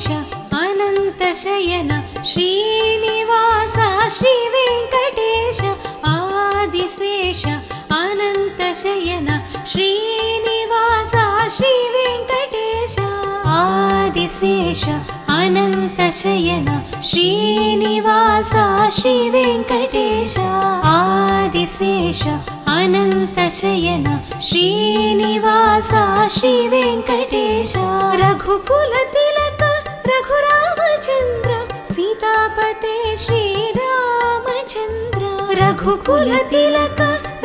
अनन्तशयन श्रीनिवास श्रीवेङ्कटेश आदिशेष अनन्तशयन श्रीनिवास श्रीवेङ्कटेश आदिशेष अनन्तशयन श्रीनिवास श्रीवेङ्कटेश आदिशेष अनन्तशयन श्रीनिवास श्रीवेङ्कटेश रघुकुलतिलक रघुरामचन्द्र सीतापते श्रीरामचन्द्र रघुकुलतिलक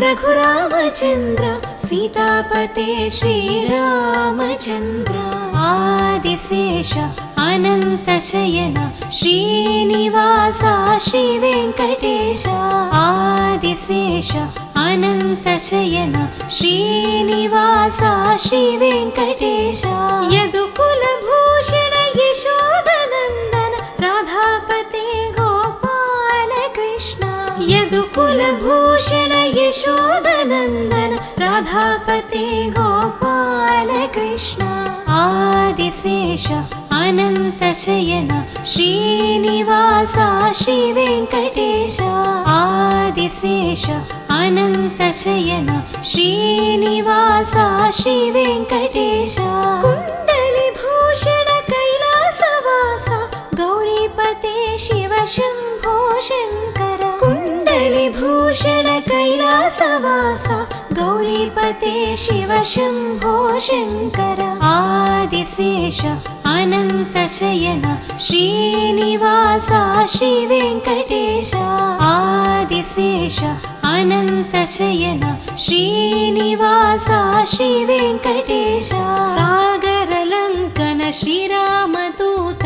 रघुरामचन्द्र सीतापते श्रीरामचन्द्र आदिशेष अनन्तशयन श्रीनिवास श्रीवेङ्कटेश आदिशेष अनन्तशयन श्रीनिवास श्रीवेङ्कटेश यदुकुलभूषण यशोदनन्दन राधापते गोपाल कृष्ण यदुकुलभूषण यशोदनन्दन राधापते गोपाल कृष्ण आदिशेष अनन्तशयन श्रीनिवास श्रीवेङ्कटेश आदिशेष अनन्तशयन श्रीनिवास श्रीवेङ्कटेश कुण्डलिभूषण कैलासवास गौरीपते शिव शम्भो शङ्कर कुण्डलिभूषण कैलासवास गौरीपते शिव शम्भो शङ्कर आदिशेष अनन्तशयन श्रीनिवास श्रीवेङ्कटेश आदिशेष अनन्तशयन श्रीनिवास श्रीवेङ्कटेश सागरलङ्कन श्रीरामदूत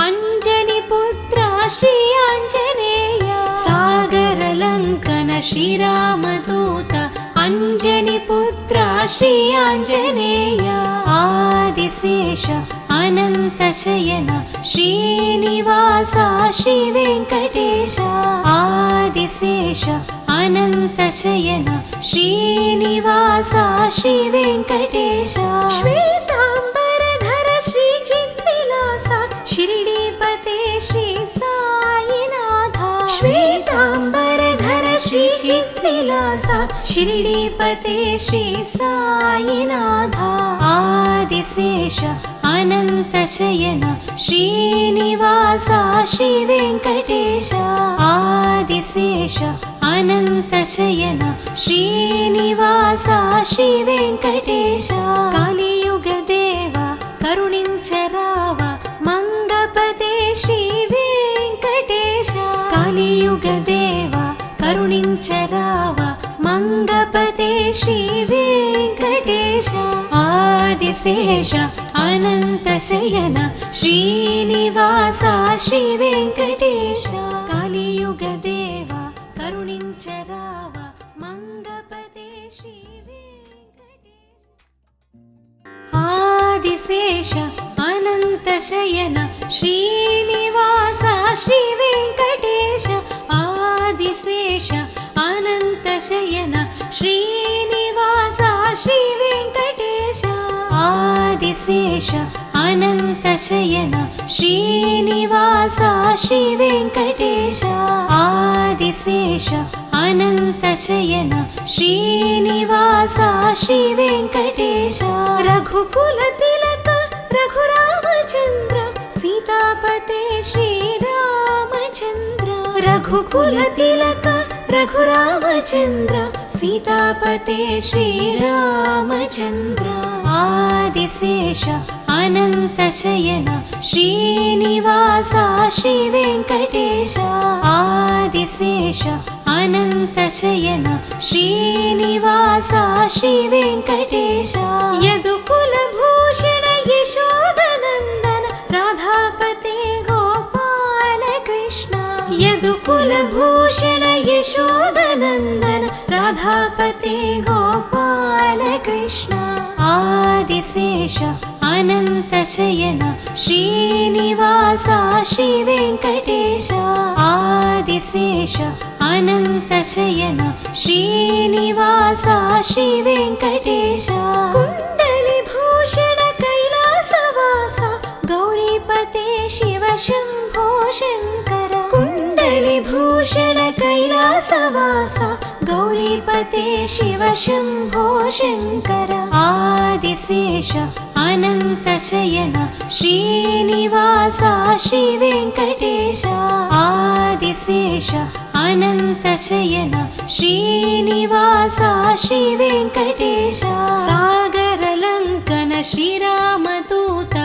अञ्जनिपुत्र श्री आञ्जनेय सागरलङ्कन श्रीरामदूत अञ्जनिपुत्र श्री आञ्जनेय आदिशेष अनन्तशयन श्रीनिवास श्रीवेङ्कटेश आदिशेष अनन्तशयन श्रीनिवास श्रीवेङ्कटेश श्वेताम्बरधर श्रीचिद्विलास शिरडीपते श्री साईनाथ श्वेताम्बरधर श्रीचिद्विलास शिरडीपते श्री साईनाथ आदिशेष अनन्तशयन श्रीनिवास श्रीवेङ्कटेश आदिशेष अनन्तशयन श्रीनिवास श्रीवेङ्कटेश कालियुगदेव करुणिंचराव मंगपते श्रीवेङ्कटेश कालियुगदेव करुणिंचराव मंगपते श्रीवेङ्कटेश आदिशेष अनन्तशयन श्रीनिवास श्रीवेङ्कटेश कालियुगदेव करुणिंचराव मंगपते श्रीवेङ्कटेश आदिशेष अनन्तशयन श्रीनिवास श्रीवेङ्कटेश आदिशेष अनन्तशयन श्रीनिवास श्रीवेङ्कटेश आदिशेष अनन्तशयन श्रीनिवास श्रीवेङ्कटेश आदिशेष अनन्तशयन श्रीनिवास श्रीवेङ्कटेश रघुकुलतिलक रघुरामचन्द्र सीतापते श्रीरामचन्द्र रघुकुलतिलक रघुरामचन्द्र सीतापते श्रीरामचन्द्र आदिशेष अनन्तशयन श्रीनिवास श्रीवेङ्कटेश आदिशेष अनन्तशयन श्रीनिवास श्रीवेङ्कटेश यदुकुलभूषण यशोदनन्दन राधापते गोपाल कृष्ण यदुकुलभूषण यशोदनन्दन राधापते गोपाल कृष्ण आदिशेष अनन्तशयन श्रीनिवास श्रीवेङ्कटेश आदिशेष अनन्तशयन श्रीनिवास श्रीवेङ्कटेश कुण्डलिभूषण कैलासवास गौरीपते शम्भो शङ्कर कुण्डलिभूषण कैलासवास गौरीपते शिव शम्भो शङ्कर आदिशेष अनन्तशयन श्रीनिवास श्रीवेङ्कटेश आदिशेष अनन्तशयन श्रीनिवास श्रीवेङ्कटेश सागरलङ्कन श्रीरामदूत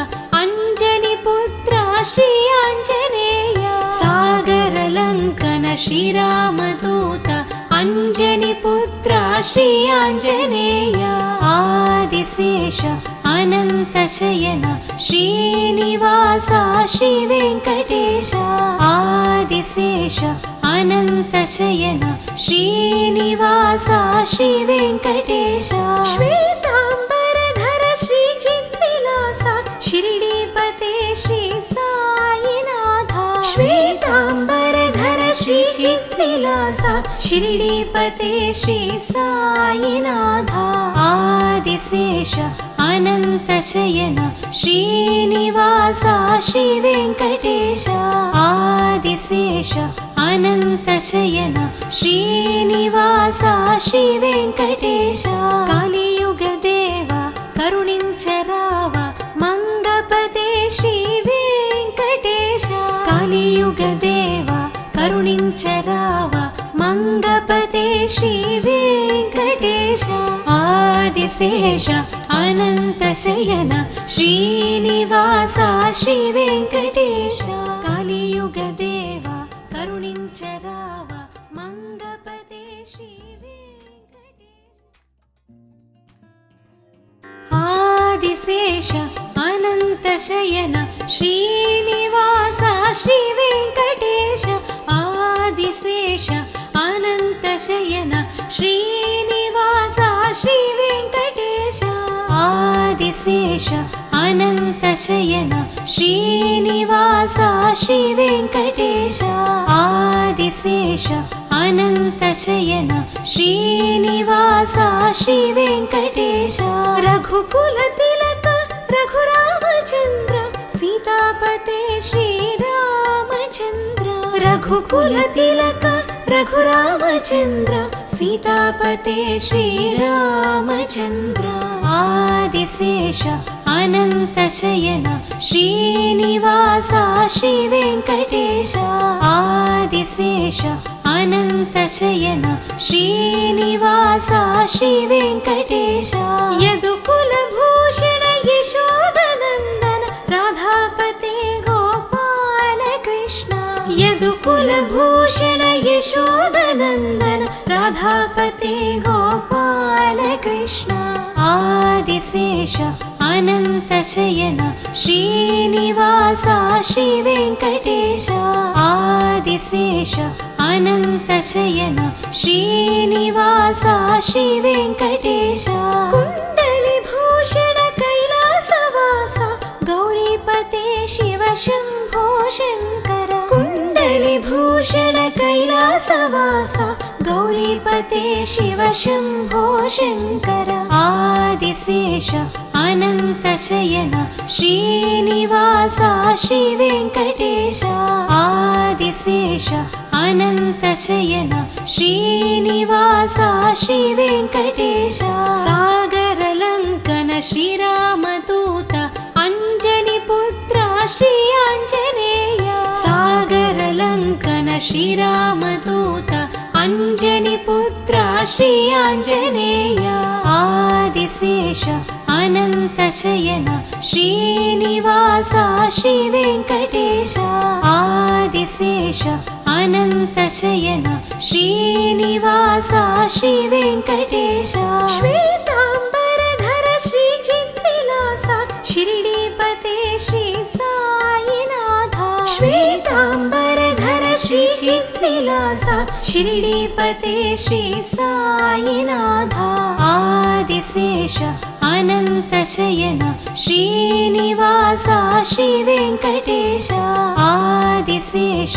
अञ्जनिपुत्र श्री आञ्जनेय सागरलङ्कन श्रीरामदूत अञ्जनिपुत्र श्री आञ्जनेय आदिशेष अनन्तशयन श्रीनिवास श्रीवेङ्कटेश आदिशेष अनन्तशयन श्रीनिवास श्रीवेङ्कटेश श्वेताम्बरधर श्रीचिद्विलास शिरडीपते श्री साईनाथ श्वेताम्बरधर श्रीचिद्विलास शिरडीपते श्री साईनाथ आदिशेष अनन्तशयन श्रीनिवास श्रीवेङ्कटेश आदिशेष अनन्तशयन श्रीनिवास श्रीवेङ्कटेश कालियुगदेव करुणिंचराव मंगपते श्रीवेङ्कटेश कालियुगदेव करुणिंचराव मंगपते श्रीवेङ्कटेश आदिशेष अनन्तशयन श्रीनिवास श्रीवेङ्कटेश कालियुगदेव करुणिंचराव मंगपते श्रीवेङ्कटेश आदिशेष अनन्तशयन श्रीनिवास श्रीवेङ्कटेश आदिशेष अनन्तशयन श्रीनिवास श्रीवेङ्कटेश आदिशेष अनन्तशयन श्रीनिवास श्रीवेङ्कटेश आदिशेष अनन्तशयन श्रीनिवास श्रीवेङ्कटेश रघुकुलतिलक रघुरामचन्द्र सीतापते श्रीरामचन्द्र रघुकुलतिलक रघुरामचन्द्र सीतापते श्रीरामचन्द्र आदिशेष अनन्तशयन श्रीनिवास श्रीवेङ्कटेश आदिशेष अनन्तशयन श्रीनिवास श्रीवेङ्कटेश यदुकुलभूषण यशोदनन्दन राधापते गोपाल कृष्ण यदुकुलभूषण यशोदनन्दन राधापते गोपाल कृष्ण आदिशेष अनन्तशयन श्रीनिवास श्रीवेङ्कटेश आदिशेष अनन्तशयन श्रीनिवास श्रीवेङ्कटेश कुण्डलिभूषण कैलासवास गौरीपते शिव शम्भो शङ्कर कुण्डलिभूषण कैलासवास गौरीपते शिव शम्भो शङ्कर आदिशेष अनन्तशयन श्रीनिवास श्रीवेङ्कटेश आदिशेष अनन्तशयन श्रीनिवास श्रीवेङ्कटेश सागरलङ्कन श्रीरामदूत अञ्जनिपुत्र श्री आञ्जनेय सागरलङ्कन श्रीरामदूत अञ्जनिपुत्र श्री आञ्जनेय आदिशेष अनन्तशयन श्रीनिवास श्रीवेङ्कटेश आदिशेष अनन्तशयन श्रीनिवास श्रीवेङ्कटेश श्वेताम्बरधर श्रीचिद्विलास शिरडीपते श्री साईनाथ श्वेताम्बरधर श्रीचिद्विलास शिरडीपते श्री साईनाथ आदिशेष अनन्तशयन श्रीनिवास श्रीवेङ्कटेश आदिशेष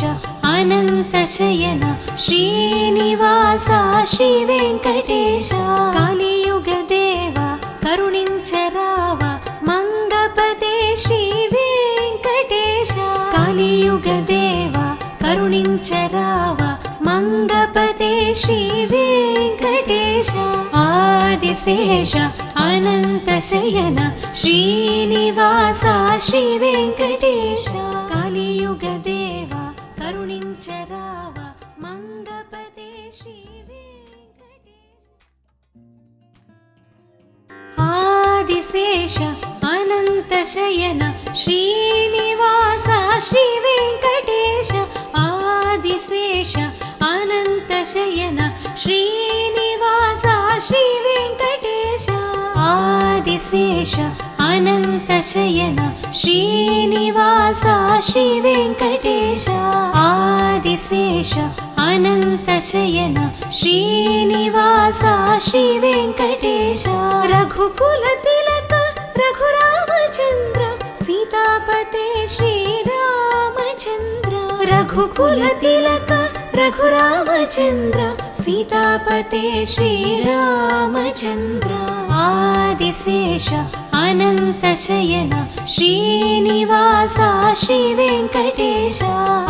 अनन्तशयन श्रीनिवास श्रीवेङ्कटेश कालियुगदेव करुणिंचराव मंगपते श्रीवेङ्कटेश काली కలియుగదేవ కరుణించరావ మంగపతే శ్రీ వెంకటేశ ఆదిశేష అనంత శయన శ్రీనివాస శ్రీ వెంకటేశ కలియుగదేవ కరుణించరావ మంగపతే శ్రీ వెంకటేశ ఆదిశేష అనంత శయన శ్రీనివాస శ్రీ వెంకటేశ ఆదిశేష అనంత శయన శ్రీనివాస శ్రీ వెంకటేశ ఆదిశేష అనంత శయన శ్రీనివాస శ్రీ వెంకటేశ ఆదిశేష అనంత శయన శ్రీనివాస శ్రీ వెంకటేశ రఘుకుల తిలక రఘురామచంద్ర సీతాపతే శ్రీరామచంద్ర రఘుకుల తిలక రఘురామచంద్ర సీతాపతే శ్రీరామచంద్ర ఆదిశేష అనంత శయన శ్రీనివాస శ్రీ వెంకటేశ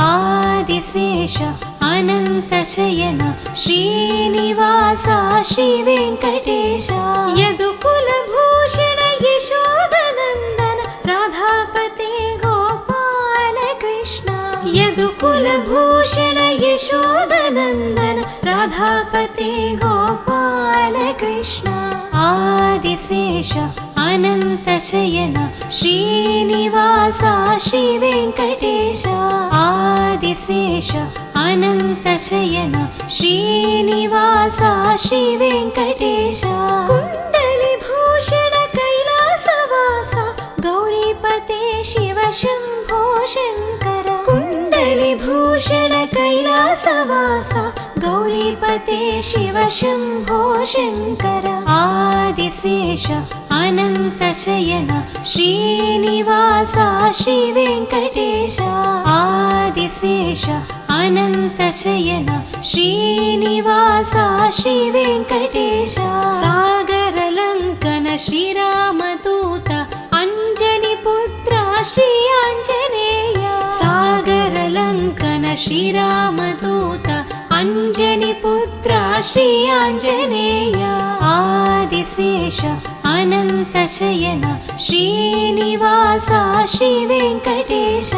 ఆదిశేష అనంత శయన శ్రీనివాస శ్రీ వెంకటేశ యదుకుల భూషణ యశోదనందన రాధాపతే గోపాల కృష్ణ యదుకుల భూషణ యశోదనందన రాధాపతే గోపాల కృష్ణ ఆదిశేష అనంత శయన శ్రీనివాస శ్రీ వెంకటేశ ఆదిశేష అనంత శయన శ్రీనివాస శ్రీ వెంకటేశ కుండలి భూషణ కైలాసవాస గౌరీపతే శివ శంభో శంకర కుండలి భూషణ కైలాసవాస గౌరీపతే శివ శంభో శంకర ఆదిశేష అనంత శయన శ్రీనివాస శ్రీ వెంకటేశ ఆదిశేష అనంత శయన శ్రీనివాస శ్రీ వెంకటేశ సాగరలంకన శ్రీరామదూత అంజని పుత్ర శ్రీ ఆంజనేయ సాగరలంకన శ్రీరామదూత అంజని పుత్ర శ్రీ ఆంజనేయ ఆదిశేష అనంత శయన శ్రీనివాస శ్రీ వెంకటేశ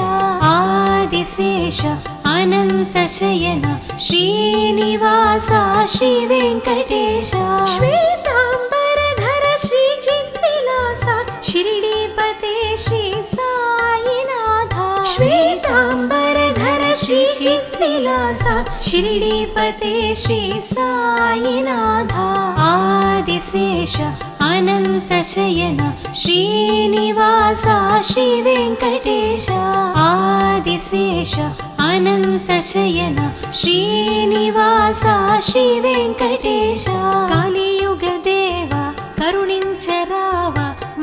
ఆదిశేష అనంత శయన శ్రీనివాస శ్రీ వెంకటేశ శ్వేతాంబరధర శ్రీ చిద్విలాస షిరిడీపతే శ్రీ సాయినాథ శ్వేతాంబరధర శ్రీ చిద్విలాస షిరిడీపతే శ్రీ సాయినాథ ఆదిశేష అనంత శయన శ్రీనివాస శ్రీ వెంకటేశ ఆదిశేష అనంత శయన శ్రీనివాస శ్రీ వెంకటేశ కలియుగదేవ కరుణించరావ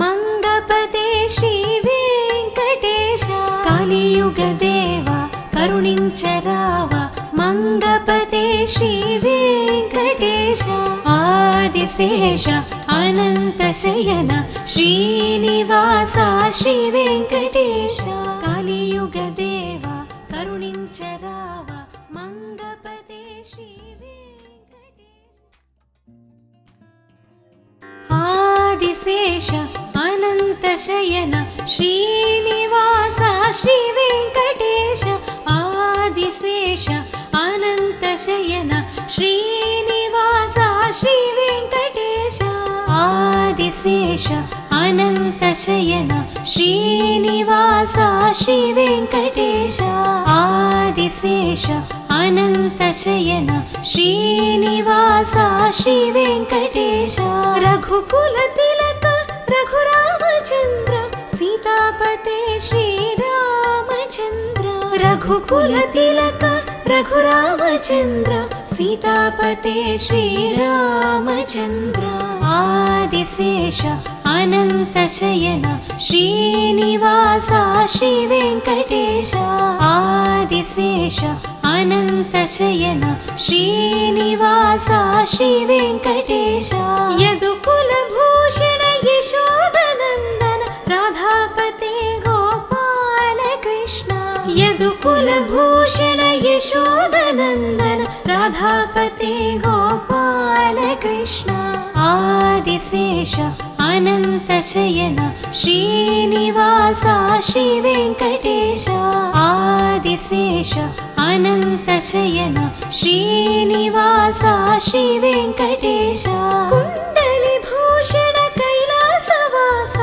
మంగపతే శ్రీ వెంకటేశ కలియుగదేవ కరుణించరావ మంగపతే శ్రీ వెంకటేశ ఆదిశేష అనంత శయన శ్రీనివాస శ్రీ వెంకటేశ కలియుగదేవ కరుణించరావ మంగపతే శ్రీ వెంకటేశ ఆదిశేష అనంత శయన శ్రీనివాస శ్రీ వెంకటేశ ఆదిశేష అనంత శయన శ్రీనివాస శ్రీ వెంకటేశ ఆదిశేష అనంత శయన శ్రీనివాస శ్రీ వెంకటేశ ఆదిశేష అనంత శయన శ్రీనివాస శ్రీ వెంకటేశ రఘుకుల తిలక రఘురామచంద్ర సీతాపతే శ్రీరామచంద్ర రఘుకుల తిలక రఘురామచంద్ర సీతాపతే శ్రీరామచంద్ర ఆదిశేష అనంత శయన శ్రీనివాస శ్రీ వెంకటేశ ఆదిశేష అనంత శయన శ్రీనివాస శ్రీ వెంకటేశ యదుకుల భూషణ యశోదనందన రాధాపతే గోపాల కృష్ణ యదుకుల यदुकुलभूषण यशोदनन्दन राधापते गोपाल कृष्ण आदिशेष अनन्तशयन श्रीनिवास श्रीवेङ्कटेश आदिशेष अनन्तशयन श्रीनिवास श्रीवेङ्कटेश कुण्डलिभूषण कैलासवास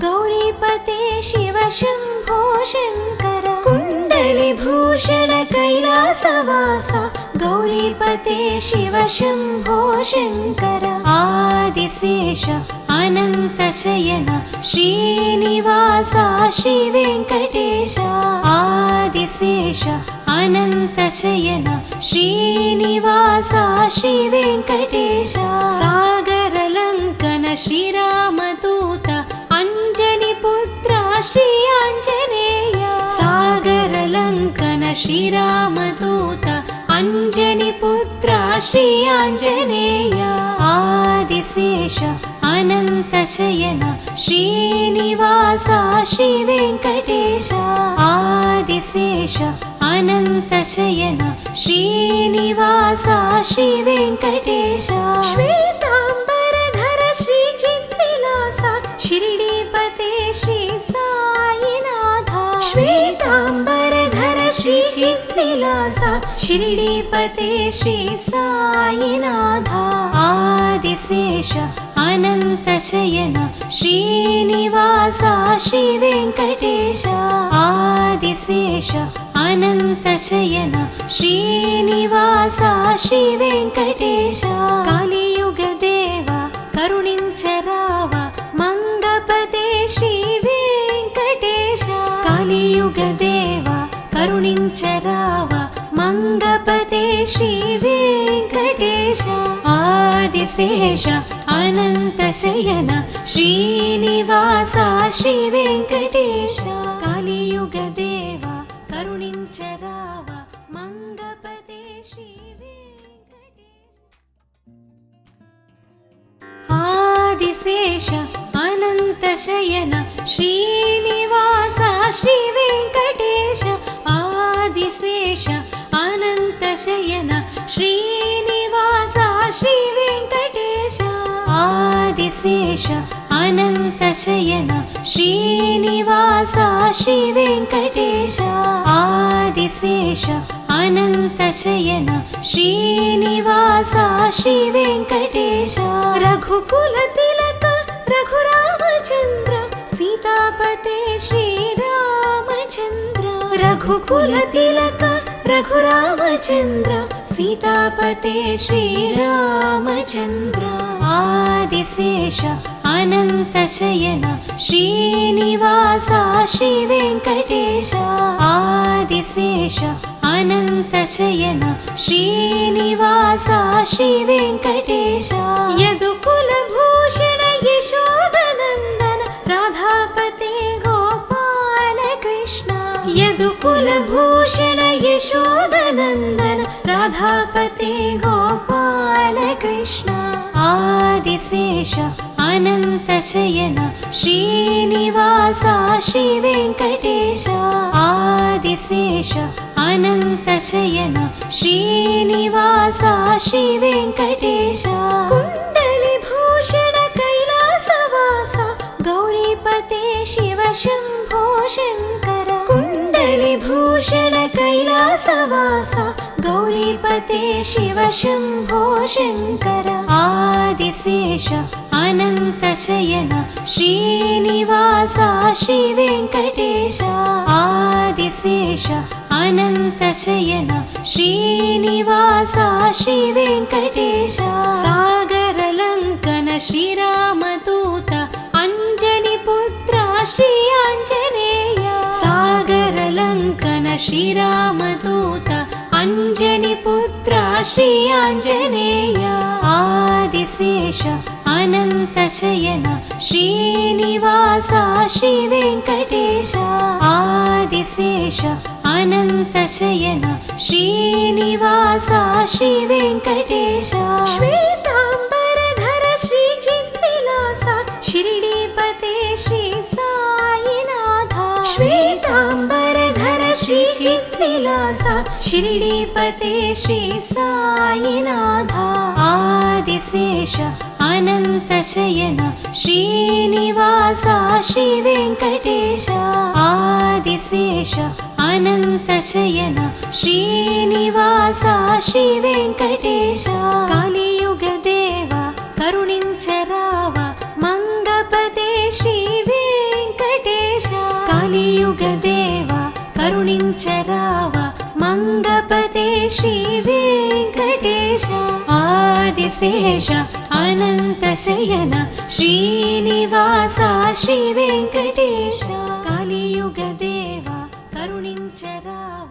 गौरीपते शिव शम्भो शङ्कर कुण्डलिभूषण कैलासवास गौरीपते शिव शम्भो शङ्कर आदिशेष अनन्तशयन श्रीनिवास श्रीवेङ्कटेश आदिशेष अनन्तशयन श्रीनिवास श्रीवेङ्कटेश सागरलङ्कन श्रीरामदूत अञ्जनिपुत्र श्री आञ्जनेय सागरलङ्कन श्रीरामदूत अञ्जनिपुत्र श्री आञ्जनेय आदिशेष अनन्तशयन श्रीनिवास श्रीवेङ्कटेश आदिशेष अनन्तशयन श्रीनिवास श्रीवेङ्कटेश श्वेताम्बरधर श्रीचिद्विलास शिरडीपते श्री साईनाथ श्वेताम्बरधर श्रीचिद्विलास शिरडीपते श्री साईनाथ आदिशेष अनन्तशयन श्रीनिवास श्रीवेङ्कटेश आदिशेष अनन्तशयन श्रीनिवास श्रीवेङ्कटेश कलियुगदेव करुणिंचराव मंगपते श्रीवेङ्कटेश कलियुगदेव करुणिंचराव मंगपते श्रीवेङ्कटेश आदिशेष अनन्तशयन श्रीनिवास श्रीवेङ्कटेश कलियुगदेव करुणिंचराव मंगपते श्रीवेङ्कटेश आदिशेष अनन्तशयन श्रीनिवास श्रीवेङ्कटेश आदिशेष अनन्तशयन श्रीनिवास श्रीवेङ्कटेश आदिशेष अनन्तशयन श्रीनिवास श्रीवेङ्कटेश आदिशेष अनन्तशयन श्रीनिवास श्रीवेङ्कटेश रघुकुलतिलक रघुरामचन्द्र सीतापते श्रीरामचन्द्र रघुकुलतिलक रघुरामचन्द्र सीतापते श्रीरामचन्द्र आदिशेष अनन्तशयन श्रीनिवास श्रीवेङ्कटेश आदिशेष अनन्तशयन श्रीनिवास श्रीवेङ्कटेश यदुकुलभूषण यशोदनन्दन राधापते गोपाल कृष्ण यदुकुलभूषण यशोदनन्दन राधापते गोपाल कृष्ण आदिशेष अनन्तशयन श्रीनिवास श्रीवेङ्कटेश आदिशेष अनन्तशयन श्रीनिवास श्रीवेङ्कटेश कुण्डलिभूषण कैलासवास गौरीपते शिव शम्भो शङ्कर कुण्डलिभूषण कैलासवास गौरीपते शिव शम्भो शङ्कर आदिशेष अनन्तशयन श्रीनिवास श्रीवेङ्कटेश आदिशेष अनन्तशयन श्रीनिवास श्रीवेङ्कटेश सागरलङ्कन श्रीरामदूत अञ्जनिपुत्र श्री आञ्जनेय सागरलङ्कन श्रीरामदूत अञ्जनिपुत्र श्री आञ्जनेय आदिशेष अनन्तशयन श्रीनिवास श्रीवेङ्कटेश आदिशेष अनन्तशयन श्रीनिवास श्रीवेङ्कटेश श्वेताम्बरधर श्रीचिद्विलास शिरडीपते श्री साईनाथ श्वेताम्बरधर श्रीचिद्विलास चित्विलास शिरडीपते श्री साईनाथ आदिशेष अनन्तशयन श्रीनिवास श्री वेङ्कटेश आदिशेष अनन्तशयन श्रीनिवास श्री वेङ्कटेश कलियुगदेव करुणिंचराव मंगपते श्री वेङ्कटेश कलियुगदेव करुणिंचराव मंगपते श्री वेङ्कटेश आदिशेष अनन्तशयन श्रीनिवास श्री वेङ्कटेश कलियुगदेव करुणिंचराव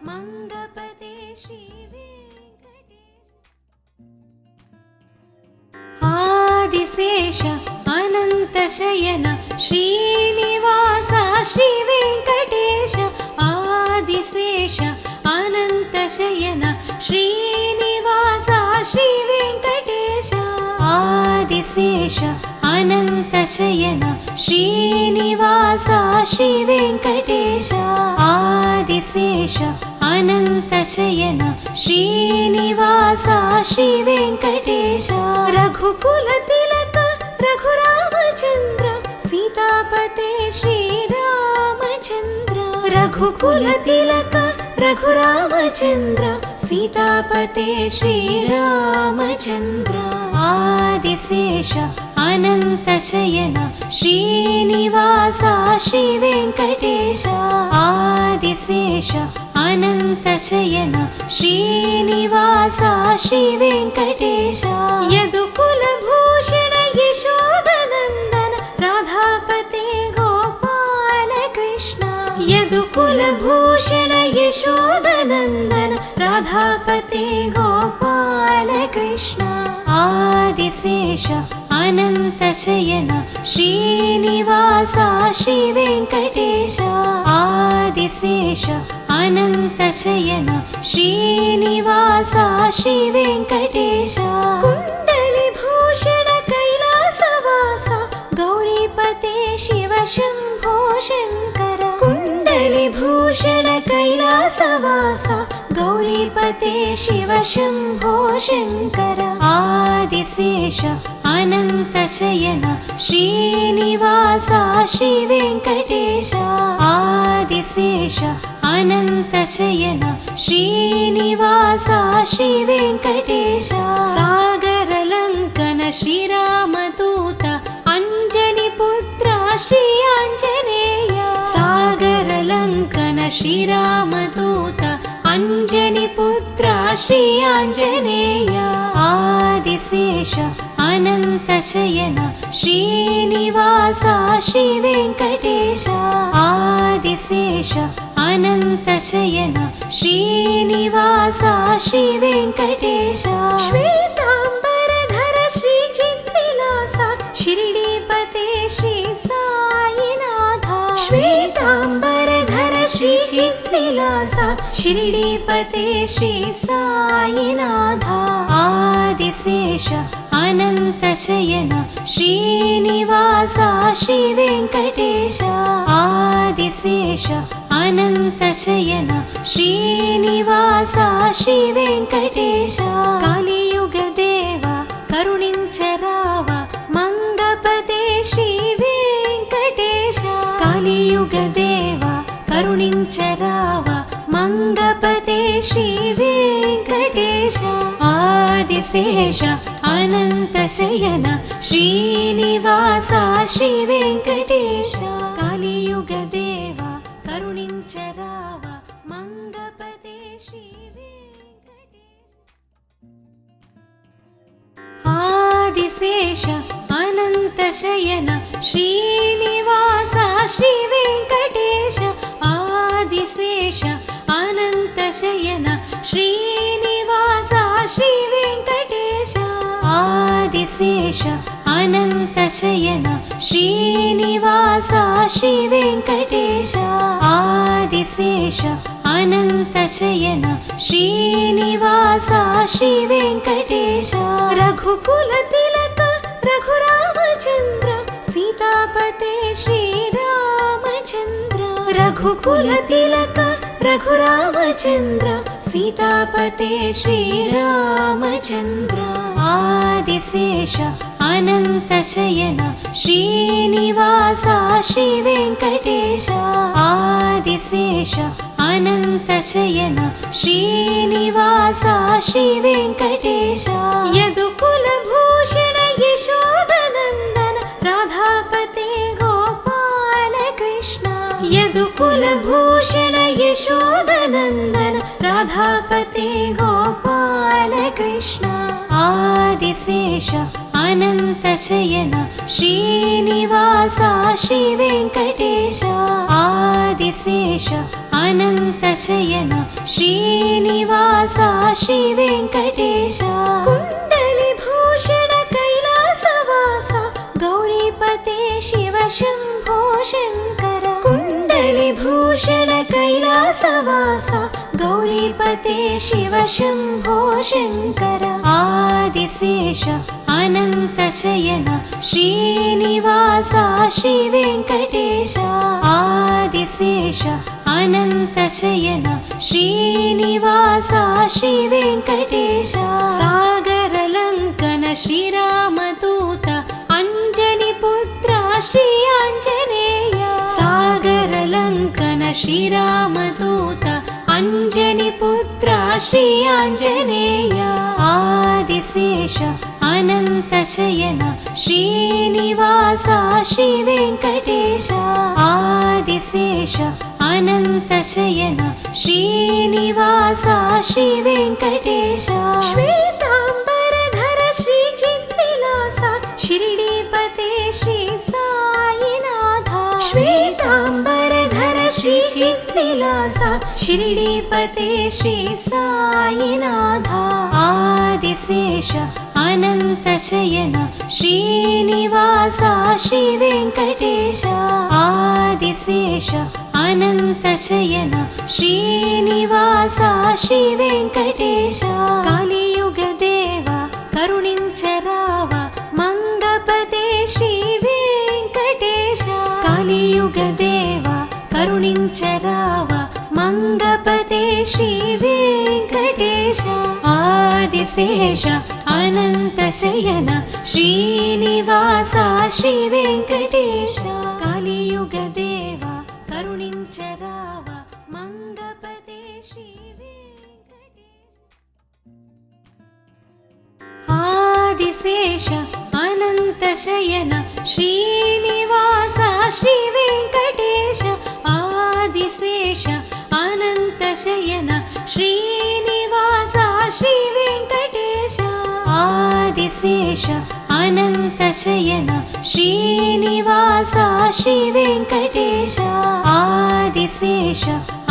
मंगपते श्री वेङ्कटेश आदिशेष अनन्तशयन श्रीनिवास श्री वेङ्कटेश आदिशेष अनन्तशयन श्रीनिवास श्री वेङ्कटेश आदिशेष अनन्तशयन श्रीनिवास श्री वेङ्कटेश आदिशेष अनन्तशयन श्रीनिवास श्री वेङ्कटेश रघुकुलतिलक रघुरामचन्द्र सीतापते श्रीरामचन्द्र रघुकुलतिलक रघुरामचन्द्र सीतापते श्रीरामचन्द्र आदिशेष अनन्तशयन श्रीनिवास श्री वेङ्कटेश आदिशेष अनन्तशयन श्रीनिवास श्री वेङ्कटेश यदुकुलभूषण यशोदनन्दन राधापते गोपाल कृष्ण यदुकुलभूषण यशोदनन्दन राधापते गोपाल कृष्ण आदिशेष अनन्तशयन श्रीनिवास श्री वेङ्कटेश आदिशेष अनन्तशयन श्रीनिवास श्री वेङ्कटेश कुण्डलिभूषण कैलासवास गौरीपते शिव शम्भो शङ्कर कुण्डलिभूषण कैलासवास गौरीपते शिव शम्भो शङ्कर आदिशेष अनन्तशयन श्रीनिवास श्री वेङ्कटेश आदिशेष अनन्तशयन श्रीनिवास श्री वेङ्कटेश सागरलङ्कन श्रीरामदूत अञ्जनिपुत्र श्री आञ्जनेय सागरलङ्कन श्रीरामदूत अञ्जनिपुत्र श्री आञ्जनेय आदिशेष अनन्तशयन श्रीनिवास श्री वेङ्कटेश आदिशेष अनन्तशयन श्रीनिवास श्री वेङ्कटेश श्वेताम्बरधर श्री चित्विलास शिरडीपते श्री साईनाथ श्वेताम्बरधर श्री चित्विलास शिरडीपते श्री साईनाथ आदिशेष अनन्तशयन श्रीनिवास श्री वेङ्कटेश आदिशेष अनन्तशयन श्रीनिवास श्री वेङ्कटेश कलियुगदेव करुणिंचराव मंगपते श्री वेङ्कटेश कलियुगदेव करुणिंचराव मंगपते श्री वेङ्कटेश आदिशेष अनन्तशयन श्रीनिवास श्री वेङ्कटेश कलियुगदेव करुणिंचराव मंगपते श्री वेङ्कटेश आदिशेष अनन्तशयन श्रीनिवास श्री वेङ्कटेश आदिशेष अनन्तशयन श्रीनिवास श्री वेङ्कटेश आदिशेष अनन्तशयन श्रीनिवास श्री वेङ्कटेश आदिशेष अनन्तशयन श्रीनिवास श्री वेङ्कटेश रघुकुलतिलक रघुरामचन्द्र सीतापते श्रीरामचन्द्र रघुकुलतिलक रघुरामचन्द्र सीतापते श्रीरामचन्द्र आदिशेष अनन्तशयन श्रीनिवास श्रीवेङ्कटेश आदिशेष अनन्तशयन श्रीनिवास श्रीवेङ्कटेश यदुकुलभूषण यशोदनन्दन राधापते गोपाल कृष्ण यदुकुलभूषण यशोदनन्दन राधापते गोपाल कृष्ण आदिशेष अनन्तशयन श्रीनिवास श्रीवेङ्कटेश आदिशेष अनन्तशयन श्रीनिवास श्रीवेङ्कटेश कुण्डलिभूषण कैलासवास गौरीपते शिव शम्भो शङ्कर कुण्डलिभूषण कैलासवास गौरीपते शिव शम्भो शङ्कर आदिशेष अनन्तशयन श्रीनिवास श्रीवेङ्कटेश आदिशेष अनन्तशयन श्रीनिवास श्रीवेङ्कटेश सागरलङ्कन श्रीरामदूत अञ्जनिपुत्र श्री आञ्जनेय सागरलङ्कन श्रीरामदूत अञ्जनिपुत्र श्री आञ्जनेय आदिशेष अनन्तशयन श्रीनिवास श्रीवेङ्कटेश आदिशेष अनन्तशयन श्रीनिवास श्रीवेङ्कटेश श्वेताम्बरधर श्रीचिद्विलास शिरडीपते श्री साईनाथ श्वेताम्बरधर श्रीचिद्विलास शिरडीपते श्री साईनाथ आदिशेष अनन्तशयन श्रीनिवास श्रीवेङ्कटेश आदिशेष अनन्तशयन श्रीनिवास श्रीवेङ्कटेश कलियुगदेव करुणिंचराव मंगपते श्रीवेङ्कटेश कलियुगदेव करुणिंचराव मंगपते श्रीवेङ्कटेश आदिशेष अनन्तशयन श्रीनिवास श्रीवेङ्कटेश कलियुगदेव करुणिंचराव मंगपते श्रीवेङ्कटेश आदिशेष अनन्तशयन श्रीनिवास श्रीवेङ्कटेश आदिशेष अनन्तशयन श्रीनिवास श्रीवेङ्कटेश आदिशेष अनन्तशयन श्रीनिवास श्रीवेङ्कटेश आदिशेष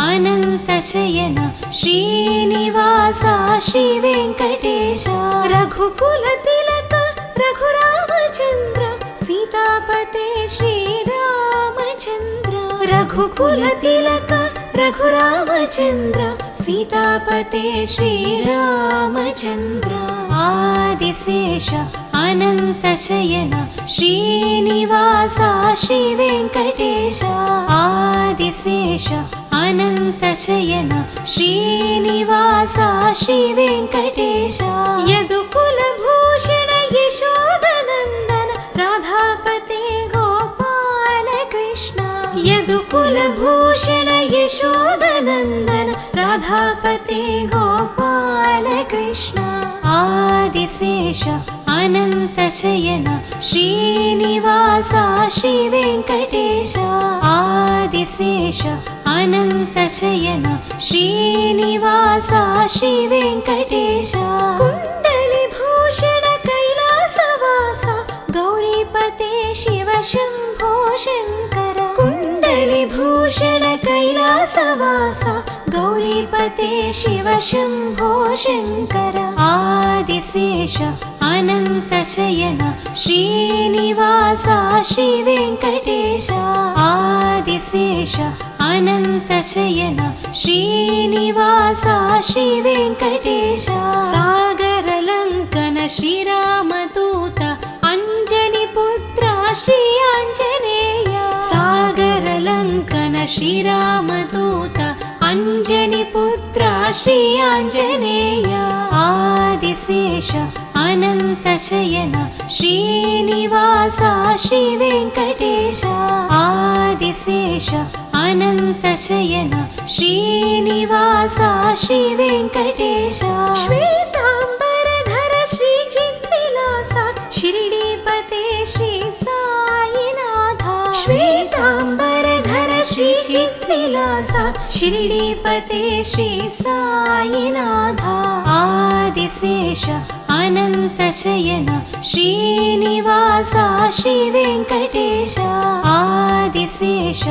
अनन्तशयन श्रीनिवास श्रीवेङ्कटेश रघुकुलतिलक रघुरामचन्द्र सीतापते श्रीरामचन्द्र रघुकुलतिलक रघुरामचन्द्र सीतापते श्रीरामचन्द्र आदिशेष अनन्तशयन श्रीनिवास श्रीवेङ्कटेश आदिशेष अनन्तशयन श्रीनिवास श्रीवेङ्कटेश यदुकुलभूषण यशोदनन्दन राधापते गोपाल कृष्ण यदुकुलभूषण यशोदनन्दन राधापते गोपाल कृष्ण आदिशेष अनन्तशयन श्रीनिवास श्रीवेङ्कटेश आदिशेष अनन्तशयन श्रीनिवास श्रीवेङ्कटेश कुण्डलिभूषण कैलासवास गौरीपते शिव शम्भो शङ्कर कुण्डलिभूषण कैलासवास गौरीपते शिव शम्भो शङ्कर आदिशेष अनन्तशयन श्रीनिवास श्रीवेङ्कटेश आदिशेष अनन्तशयन श्रीनिवास श्रीवेङ्कटेश सागरलङ्कन श्रीरामदूत अञ्जनिपुत्र श्री आञ्जनेय सागरलङ्कन श्रीरामदूत अञ्जनिपुत्र श्री आञ्जनेय आदिशेष अनन्तशयन श्रीनिवास श्री वेङ्कटेश आदिशेष अनन्तशयन श्रीनिवास श्री वेङ्कटेश श्वेताम्बरधर श्री चिद्विलास शिरडीपते श्री साईनाथ श्वेताम्बरधर श्री चिद्विलास शिरडीपते श्री साईनाथ आदिशेष अनन्तशयन श्रीनिवास श्री वेङ्कटेश आदिशेष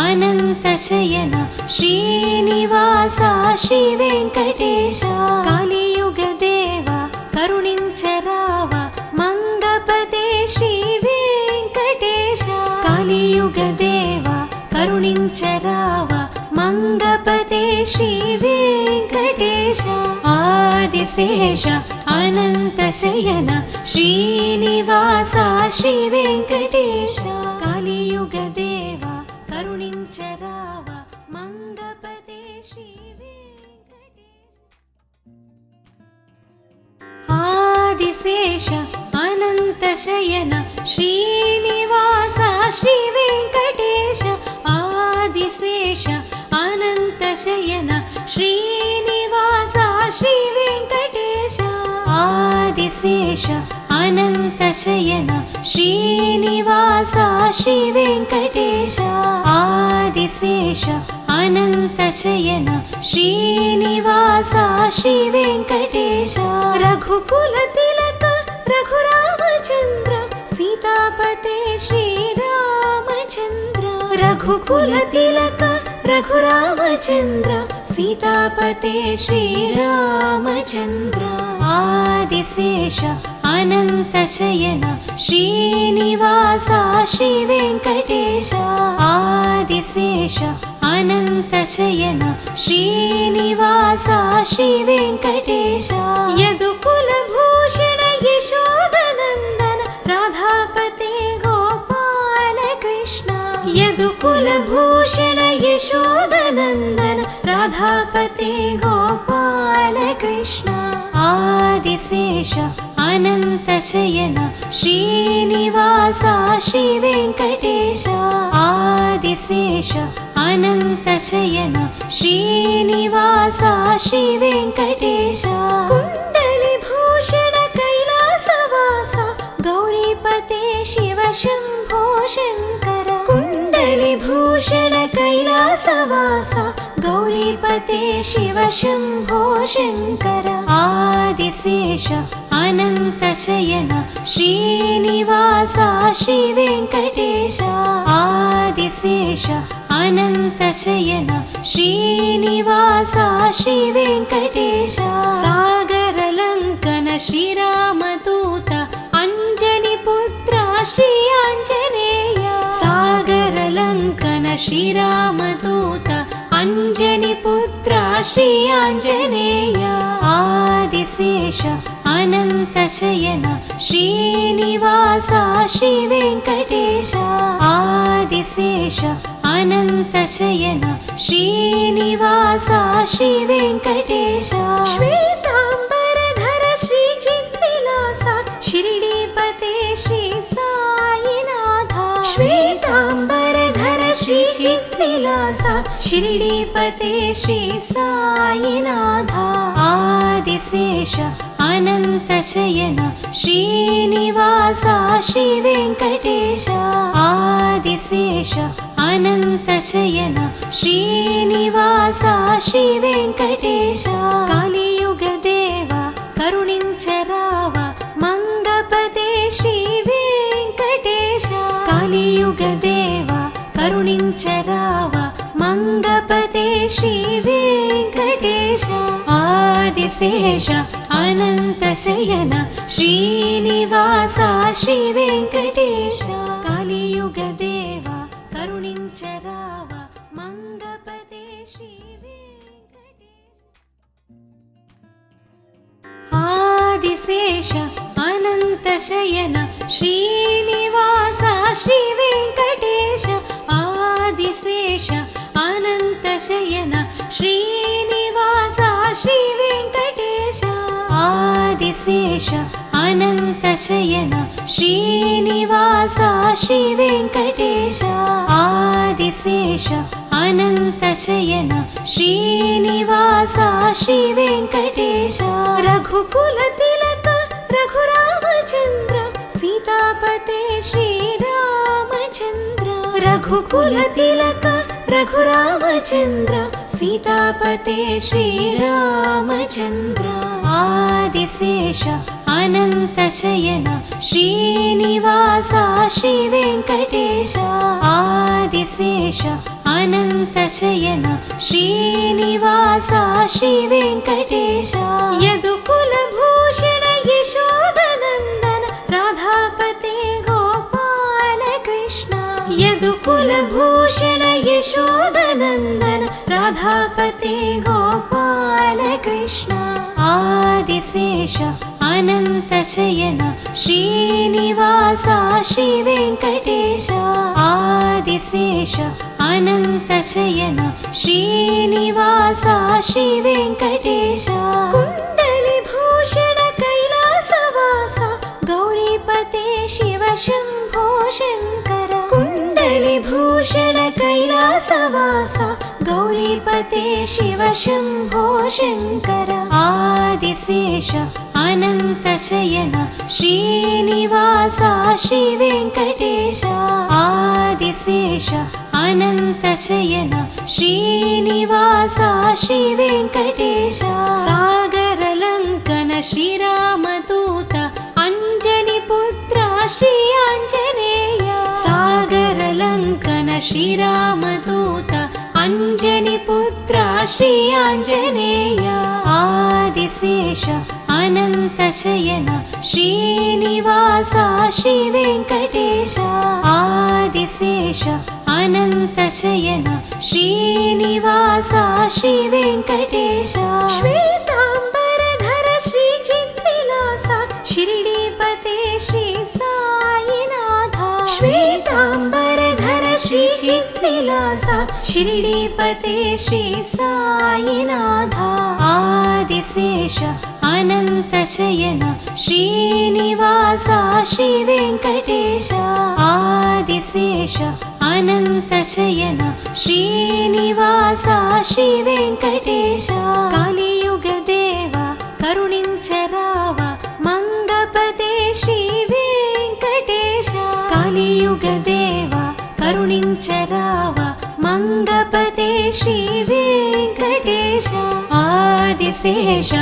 अनन्तशयन श्रीनिवास श्री वेङ्कटेश कलियुगदेव करुणिंचराव मंगपते श्री वेङ्कटेश कलियुगदेव करुणिंचराव मंगपते श्री वेङ्कटेश आदिशेष अनन्तशयन श्रीनिवास श्री वेङ्कटेश कलियुगदेव करुणिंचराव मंगपते श्री वेङ्कटेश आदिशेष अनन्तशयन श्रीनिवास श्री वेङ्कटेश आदिशेष अनन्तशयन श्रीनिवास श्री वेङ्कटेश आदिशेष अनन्तशयन श्रीनिवास श्री वेङ्कटेश आदिशेष अनन्तशयन श्रीनिवास श्री वेङ्कटेश रघुकुलतिलक रघुरामचन्द्र सीतापते श्रीरामचन्द्र रघुकुलतिलक रघुरामचन्द्र सीतापते श्रीरामचन्द्र आदिशेष अनन्तशयन श्रीनिवास श्री वेङ्कटेश आदिशेष अनन्तशयन श्रीनिवास श्री वेङ्कटेश यदुकुलभूषण यशोदनन्दन राधापते गोपाल कृष्ण यदुकुलभूषण यशोदनन्दन राधापते गोपाल कृष्ण आदिशेष अनन्तशयन श्रीनिवास श्री वेङ्कटेश आदिशेष अनन्तशयन श्रीनिवास श्री वेङ्कटेश कुण्डलिभूषण कैलासवास गौरीपते शिव शम्भो शङ्कर कुण्डलिभूषण कैलासवास गौरीपते शिव शम्भो शङ्कर आदिशेष अनन्तशयन श्रीनिवास श्री वेङ्कटेश आदिशेष अनन्तशयन श्रीनिवास श्री वेङ्कटेश सागरलङ्कन श्रीरामदूत अञ्जनिपुत्र श्री आञ्जनेय सागरलङ्कन श्रीरामदूत अञ्जनिपुत्र श्री आञ्जनेय आदिशेष अनन्तशयन श्रीनिवास श्री वेङ्कटेश आदिशेष अनन्तशयन श्रीनिवास श्री वेङ्कटेश श्वेताम्बरधर श्री चिद्विलास शिरडीपते श्री साईनाथ श्वेताम्बरधर श्री चिद्विलास शिरडीपते श्री साईनाथ आदिशेष अनन्तशयन श्रीनिवास श्री वेङ्कटेश आदिशेष अनन्तशयन श्रीनिवास श्री वेङ्कटेश कलियुगदेव करुणिंचराव मंगपते श्री वेङ्कटेश कलियुगदेव करुणिंचराव मंगपते श्री वेङ्कटेश आदिशेष अनन्तशयन श्रीनिवास श्री वेङ्कटेश कलियुगदेव करुणिंचराव मंगपते श्री वेङ्कटेश आदिशेष अनन्तशयन श्रीनिवास श्री वेङ्कटेश आदिशेष अनन्तशयन श्रीनिवास आदिशेष अनन्तशयन श्रीनिवास श्रीवेङ्कटेश आदिशेष अनन्तशयन श्रीनिवास श्रीवेङ्कटेश रघुकुलतिलक रघुरामचन्द्र सीतापते श्रीरामचन्द्र रघुकुलतिलक रघुरामचन्द्र सीतापते श्रीरामचन्द्र आदिशेष अनन्तशयन श्रीनिवास श्रीवेङ्कटेश आदिशेष अनन्तशयन श्रीनिवास श्रीवेङ्कटेश यदुकुलभूषण यशोदनन्दन राधापते गोपाल कृष्ण यदुकुलभूषण यशोदनन्दन राधापते गोपाल कृष्ण आदिशेष अनन्तशयन श्रीनिवास श्रीवेङ्कटेश आदिशेष अनन्तशयन श्रीनिवास श्रीवेङ्कटेश कुण्डलिभूषण कैलासवास गौरीपते शिव शम्भो शङ्कर कुण्डलिभूषण कैलासवास गौरीपते शिव शम्भो शङ्कर आदिशेष अनन्तशयन श्रीनिवास श्रीवेङ्कटेश आदिशेष अनन्तशयन श्रीनिवास श्रीवेङ्कटेश सागरलङ्कन श्रीरामदूत अञ्जनिपुत्र श्री आञ्जनेय सागरलङ्कन श्रीरामदूत अञ्जनिपुत्र श्री आञ्जनेय आदिशेष अनन्तशयन श्रीनिवास श्रीवेङ्कटेश आदिशेष अनन्तशयन श्रीनिवास श्रीवेङ्कटेश श्वेताम्बरधर श्रीचिद्विलास शिरिडीपते श्री साईनाथ श्वेताम्बरधर श्रीचिद्विलास शिरिडीपते श्री साईनाथ आदिशेष अनन्तशयन श्रीनिवास श्रीवेङ्कटेश आदिशेष अनन्तशयन श्रीनिवास श्रीवेङ्कटेश कलियुगदेव करुणिंचराव मंगपते श्रीवेङ्कटेश कलियुगदेव करुणिंचराव मंगपते श्रीवेङ्कटेश आदिशेष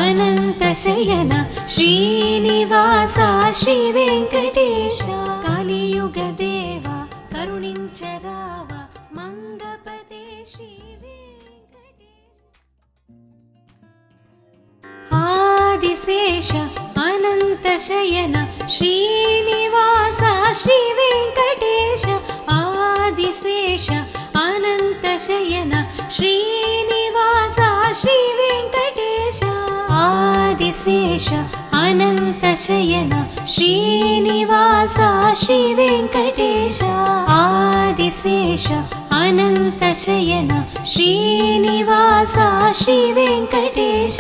अनन्तशयन श्रीनिवास श्रीवेङ्कटेश कलियुगदेव करुणिंचराव मंगपते श्रीवेङ्कटेश आदिशेष अनन्तशयन श्रीनिवास श्रीवेङ्कटेश आदिशेष अनन्तशयन श्रीनिवास श्रीवेङ्कटेश आदिशेष अनन्तशयन श्रीनिवास श्रीवेङ्कटेश आदिशेष अनन्तशयन श्रीनिवास श्रीवेङ्कटेश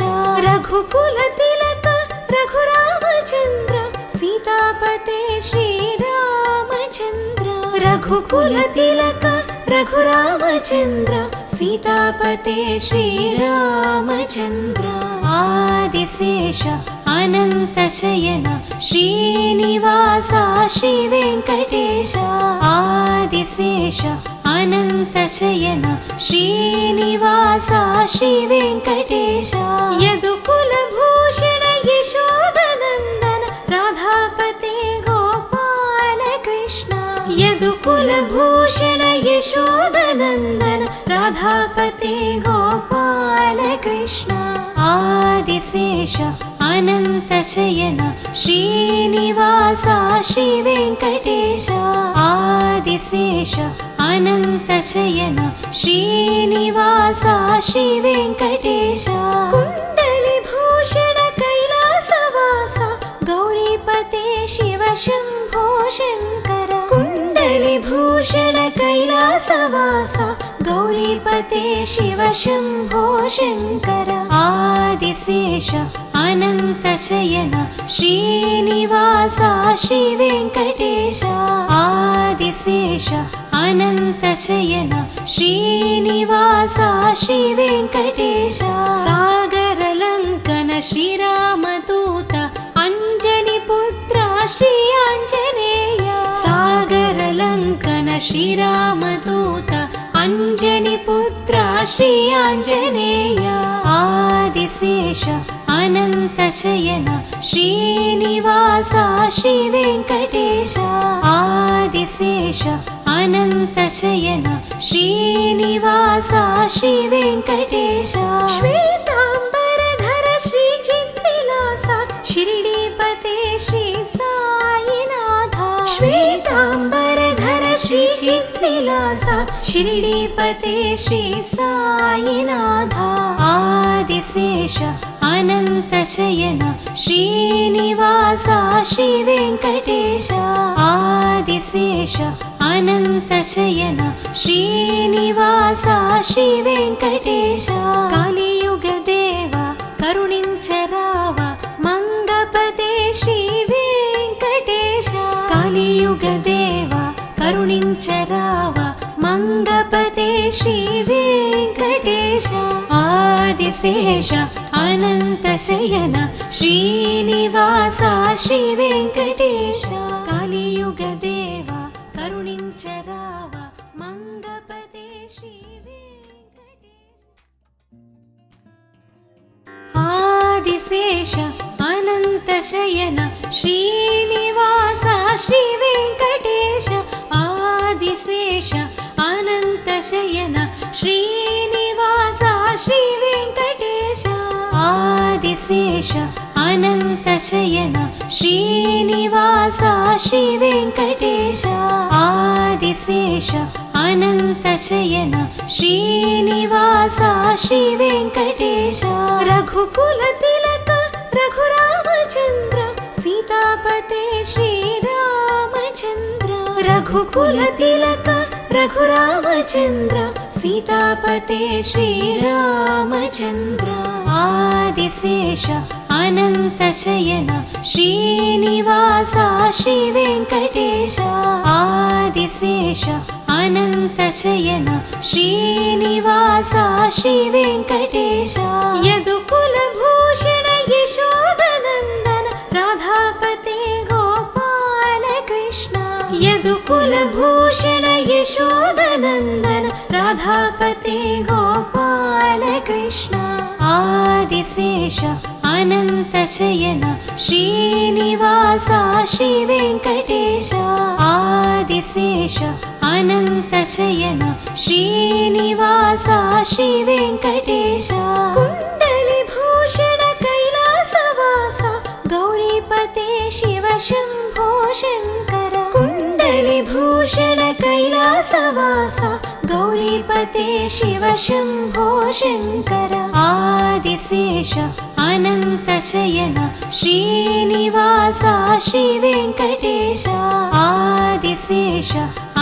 रघुकुलतिलक रघुरामचन्द्र सीतापते श्रीरामचन्द्र रघुकुलतिलक रघुरामचन्द्र सीतापते श्रीरामचन्द्र आदिशेष अनन्तशयन श्रीनिवास श्रीवेङ्कटेश आदिशेष अनन्तशयन श्रीनिवास श्रीवेङ्कटेश यदुकुलभूषण यशोदनन्दन राधापते गोपाल कृष्ण यदुकुलभूषण यशोदनन्दन राधापते गोपाल कृष्ण आदिशेष अनन्तशयन श्रीनिवास श्रीवेङ्कटेश आदिशेष अनन्तशयन श्रीनिवास श्रीवेङ्कटेश कुण्डलिभूषण कैलासवास गौरीपते शिव शम्भो शङ्कर कुण्डलिभूषण कैलासवास गौरीपते शिव शम्भो शङ्कर आदिशेष अनन्तशयन श्रीनिवास श्रीवेङ्कटेश आदिशेष अनन्तशयन श्रीनिवास श्रीवेङ्कटेश सागरलङ्कन श्रीरामदूत अञ्जनिपुत्र श्री आञ्जनेय सागरलङ्कन श्रीरामदूत अञ्जनिपुत्र श्री आञ्जनेय आदिशेष अनन्तशयन श्रीनिवास श्रीवेङ्कटेश आदिशेष अनन्तशयन श्रीनिवास श्रीवेङ्कटेश श्वेताम्बरधर श्रीचिद्विलास शिरडीपते श्री साईनाथ श्वेताम्बरधर श्रीचिद्विलास शिरडीपते श्री साईनाथ आदिशेष अनन्तशयन श्रीनिवास श्रीवेङ्कटेश आदिशेष अनन्तशयन श्रीनिवास श्रीवेङ्कटेश कलियुगदेव करुणिंचराव मंगपते श्रीवेङ्कटेश कलियुगदेव करुणिंचराव मंगपते श्रीवेङ्कटेश आदिशेष अनन्तशयन श्रीनिवास श्रीवेङ्कटेश कलियुगदेव करुणिंचराव मंगपते श्रीवेङ्कटेश आदिशेष अनन्तशयन श्रीनिवास श्रीवेङ्कटेश आदिशेष अनन्तशयन श्रीनिवास श्रीवेङ्कटेश आदिशेष अनन्तशयन श्रीनिवास श्रीवेङ्कटेश आदिशेष अनन्तशयन श्रीनिवास श्रीवेङ्कटेश रघुकुलतिलक रघुरामचन्द्र सीतापते श्रीरामचन्द्र रघुकुलतिलक रघुरामचन्द्र सीतापते श्रीरामचन्द्र आदिशेष अनन्तशयन श्रीनिवास श्रीवेङ्कटेश आदिशेष अनन्तशयन श्रीनिवास श्रीवेङ्कटेश यदुकुलभूषण यशोदनन्दन राधापते गोपाल कृष्ण यदुकुलभूषण यशोदनन्दन राधापते गोपाल कृष्ण आदिशेष अनन्तशयन श्रीनिवास श्रीवेङ्कटेश आदिशेष अनन्तशयन श्रीनिवास श्रीवेङ्कटेश कुण्डलिभूषण कैलासवास गौरीपते शिव शम्भो शङ्कर कुण्डलिभूषण कैलासवास गौरीपते शिव शम्भो शङ्कर आदिशेष अनन्तशयन श्रीनिवास श्रीवेङ्कटेश आदिशेष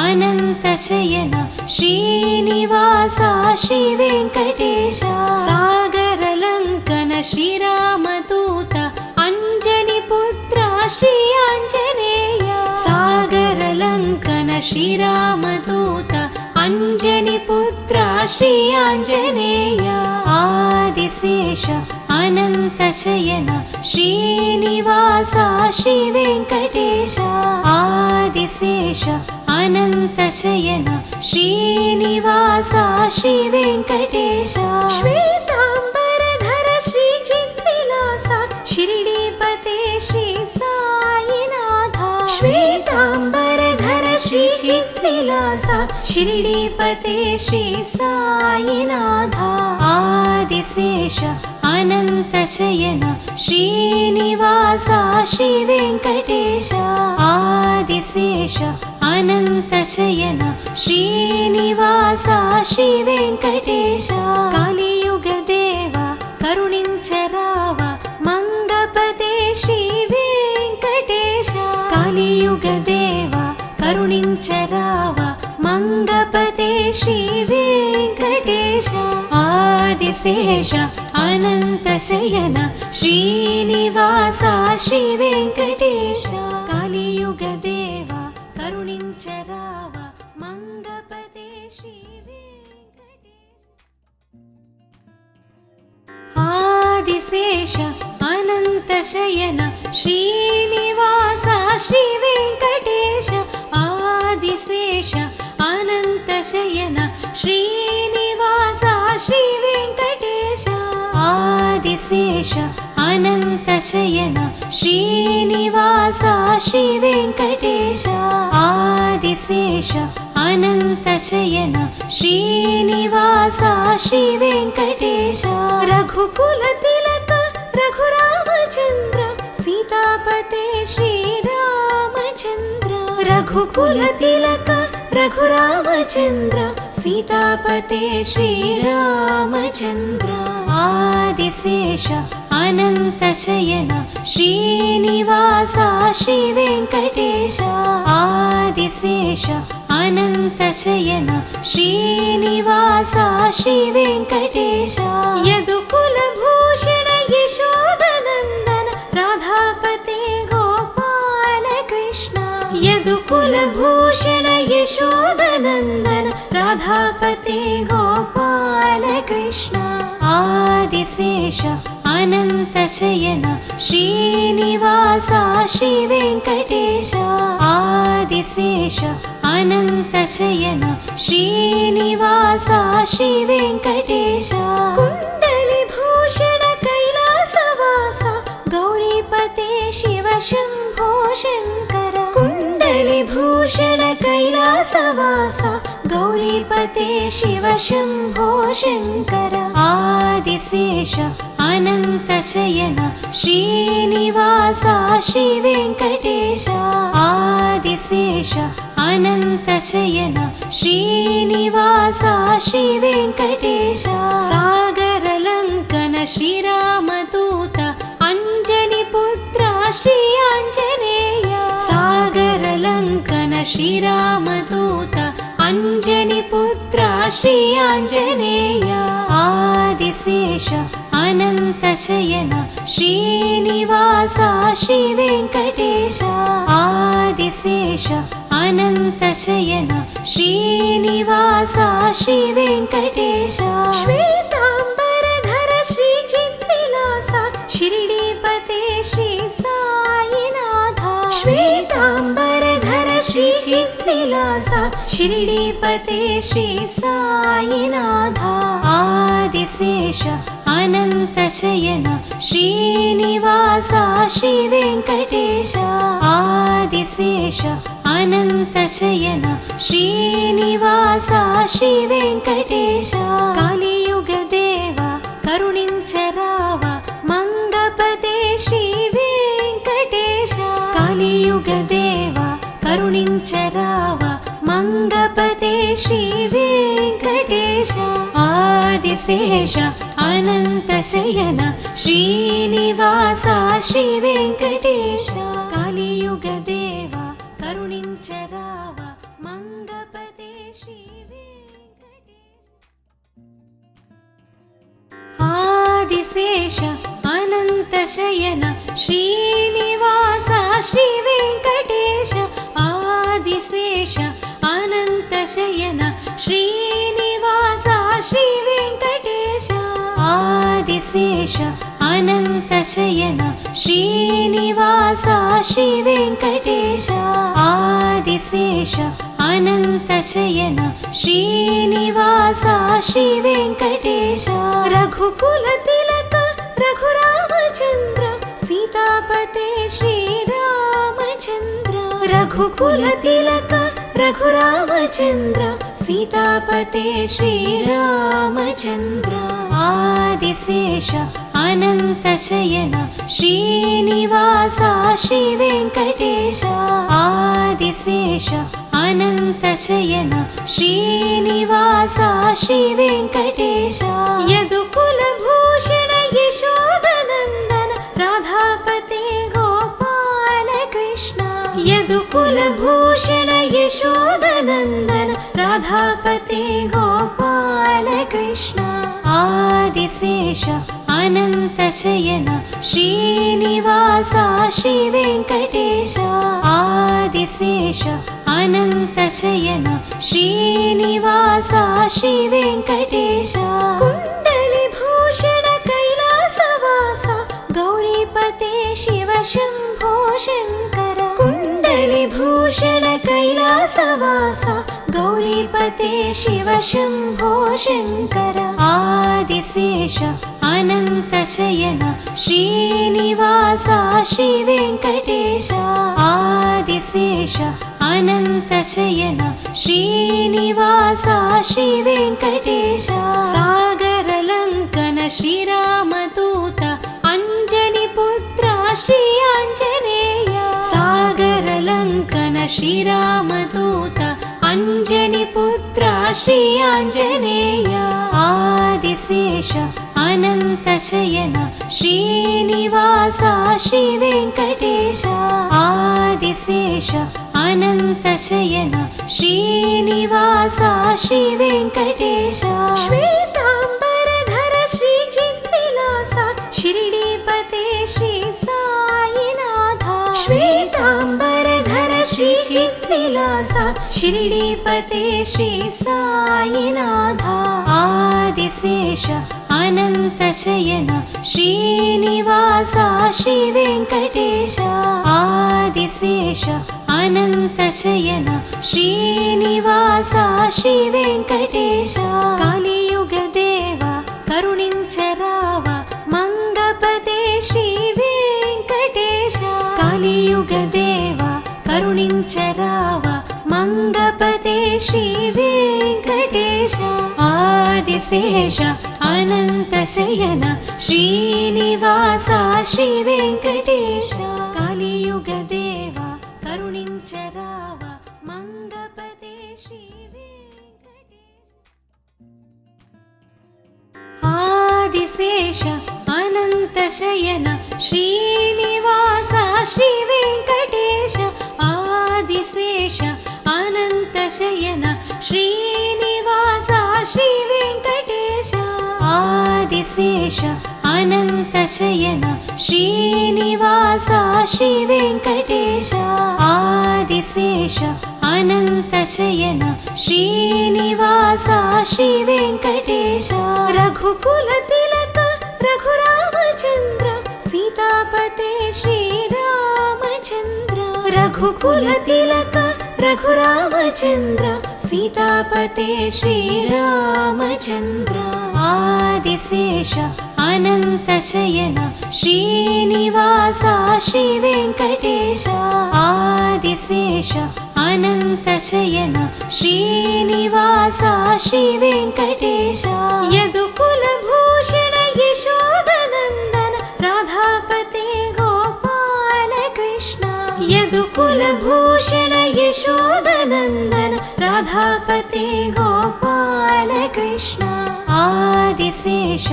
अनन्तशयन श्रीनिवास श्रीवेङ्कटेश सागरलङ्कन श्रीरामदूत अञ्जनिपुत्र श्री आञ्जनेय सागरलङ्कन श्रीरामदूत अञ्जनिपुत्र श्री आञ्जनेय आदिशेष अनन्तशयन श्रीनिवास श्रीवेङ्कटेश आदिशेष अनन्तशयन श्रीनिवास श्रीवेङ्कटेश श्वेताम्बरधर श्रीचिद्विलास शिरडीपते श्री साईनाथ श्वेताम्बरधर श्रीचिद्विलास शिरडीपते श्री साईनाथ आदिशेष अनन्तशयन श्रीनिवास श्रीवेङ्कटेश आदिशेष अनन्तशयन श्रीनिवास श्रीवेङ्कटेश कलियुगदेव करुणिंचराव मंगपते श्रीवेङ्कटेश कलियुगदेव करुणिंचराव मंगपते श्रीवेङ्कटेश आदिशेष ఆదిశేష అనంతశయన శ్రీనివాస శ్రీ వెంకటేశ కలియుగ దేవ కరుణించరావ మంగపతే శ్రీ వెంకటేశ ఆదిశేష అనంతశయన శ్రీనివాస శ్రీ వెంకటేశ ఆదిశేష అనంతశయన శ్రీనివాస శ్రీ వెంకటేశ ఆదిశేష అనంతశయన శ్రీనివాస శ్రీ వెంకటేశ ఆదిశేష అనంతశయన శ్రీనివాస శ్రీ వెంకటేశ రఘుకుల తిలక రఘురామచంద్ర సీతాపతే శ్రీరామచంద్ర రఘుకుల తిలక రఘురామచంద్ర సీతాపతే శ్రీరామచంద్ర ఆదిశేష అనంతశయన శ్రీనివాస శ్రీ వెంకటేశ ఆదిశేష అనంతశయన శ్రీనివాస శ్రీ వెంకటేశ యదుకుల భూషణ యశోదనందన రాధాపతే గోపాల కృష్ణ యదుకుల భూషణ యశోదనందన రాధాపతే గోపాల కృష్ణ ఆదిశేష అనంతశయన శ్రీనివాస శ్రీ వెంకటేశ ఆదిశేష అనంతశయన శ్రీనివాస శ్రీ వెంకటేశ కుండలి భూషణ కైలాసవాస గౌరీపతే శివ శంభో శంకర కుండలి భూషణ కైలాసవాస గౌరీపతే శివ శంభో శంకర ఆదిశేష అనంతశయన శ్రీనివాస శ్రీ వెంకటేశ ఆదిశేష అనంతశయన శ్రీనివాస శ్రీ వెంకటేశ సాగరలంకన శ్రీరామదూత అంజని పుత్ర శ్రీ ఆంజనేయ సాగరలంకన శ్రీరామదూత అంజని పుత్ర శ్రీ ఆంజనేయ ఆదిశేష అనంతశయన శ్రీనివాస శ్రీ వెంకటేశ ఆదిశేష అనంతశయన శ్రీనివాస శ్రీ వెంకటేశ శ్వేతాంబరధర శ్రీ చిద్విలాస షిరిడీపతే శ్రీ సాయినాథ శ్వేతాంబరధర శ్రీ చిద్విలాస షిరిడీపతే శ్రీ సాయినాథ ఆదిశేష అనంతశయన శ్రీనివాస శ్రీ వెంకటేశ ఆదిశేష అనంతశయన శ్రీనివాస శ్రీ వెంకటేశ కలియుగ దేవ కరుణించరావ మంగపతే శ్రీ వెంకటేశ కలియుగ దేవ కరుణించరావ మంగపతే శ్రీ వెంకటేశ ఆదిశేష అనంతశయన శ్రీనివాస శ్రీ వెంకటేశ కలియుగ దేవ కరుణించరావ మంగపతే శ్రీ వెంకటేశ ఆదిశేష అనంతశయన శ్రీనివాస శ్రీ వెంకటేశ ఆదిశేష అనంతశయన శ్రీనివాస శ్రీ వెంకటేశ ఆదిశేష అనంతశయన శ్రీనివాస శ్రీ వెంకటేశ ఆదిశేష అనంతశయన శ్రీనివాస శ్రీ వెంకటేశ రఘుకుల తిలక రఘురామచంద్ర సీతాపతే శ్రీరామచంద్ర రఘుకుల తిలక రఘురామచంద్ర సీతాపతే శ్రీరామచంద్ర ఆదిశేష అనంతశయన శ్రీనివాస శ్రీ వెంకటేశ ఆదిశేష అనంతశయన శ్రీనివాస శ్రీ వెంకటేశ యదుకుల భూషణ యశోదనందన రాధాపతే గోపాల కృష్ణ యదుకుల భూషణ యశోదనందన రాధాపతే గోపాల కృష్ణ आदिशेष अनन्तशयन श्रीनिवास श्रीवेङ्कटेश आदिशेष अनन्तशयन श्रीनिवास श्रीवेङ्कटेश कुण्डलिभूषण कैलासवास गौरीपते शिव शम्भो शङ्कर कुण्डलिभूषण कैलासवास गौरीपते शिव शम्भो शङ्कर आदिशेष अनन्तशयन श्रीनिवास श्रीवेङ्कटेश आदिशेष अनन्तशयन श्रीनिवास श्रीवेङ्कटेश सागरलङ्कन श्रीरामदूत अञ्जनिपुत्र श्री आञ्जनेय सागरलङ्कन श्रीरामदूत अञ्जनिपुत्र श्री आञ्जनेय आदिशेष अनन्तशयन श्रीनिवास श्रीवेङ्कटेश आदिशेष अनन्तशयन श्रीनिवास श्रीवेङ्कटेश श्वेताम्बरधर श्रीचिद्विलास शिरडीपते श्री साईनाथ श्वेताम्बरधर श्रीचिद्विलास शिरडीपते श्री साईनाथ आदिशेष अनन्तशयन श्रीनिवास श्रीवेङ्कटेश आदिशेष अनन्तशयन श्रीनिवास श्रीवेङ्कटेश कलियुगदेव करुणिंचराव मंगपते श्रीवेङ्कटेश कलियुगदेव करुणिंचराव मंगपते श्रीवेङ्कटेश आदिशेष अनन्तशयन श्रीनिवास श्रीवेङ्कटेश कलियुगदेव करुणिंचराव मंगपते श्रीवेङ्कटेश आदिशेष अनन्तशयन श्रीनिवास श्रीवेङ्कटेश आदिशेष अनन्तशयन श्रीनिवास श्रीवेङ्कटेश आदिशेष अनन्तशयन श्रीनिवास श्रीवेङ्कटेश आदिशेष अनन्तशयन श्रीनिवास श्रीवेङ्कटेश रघुकुलतिलक रघुरामचन्द्र सीतापते श्रीरामचन्द्र रघुकुलतिलक रघुरामचन्द्र सीतापते श्रीरामचन्द्र आदिशेष अनन्तशयन श्रीनिवास श्रीवेङ्कटेश आदिशेष अनन्तशयन श्रीनिवास श्रीवेङ्कटेश यदुकुलभूषण यशोदनन्दन राधापते गोपाल कृष्ण यदुकुलभूषण यशोदनन्दन राधापते गोपाल कृष्ण आदिशेष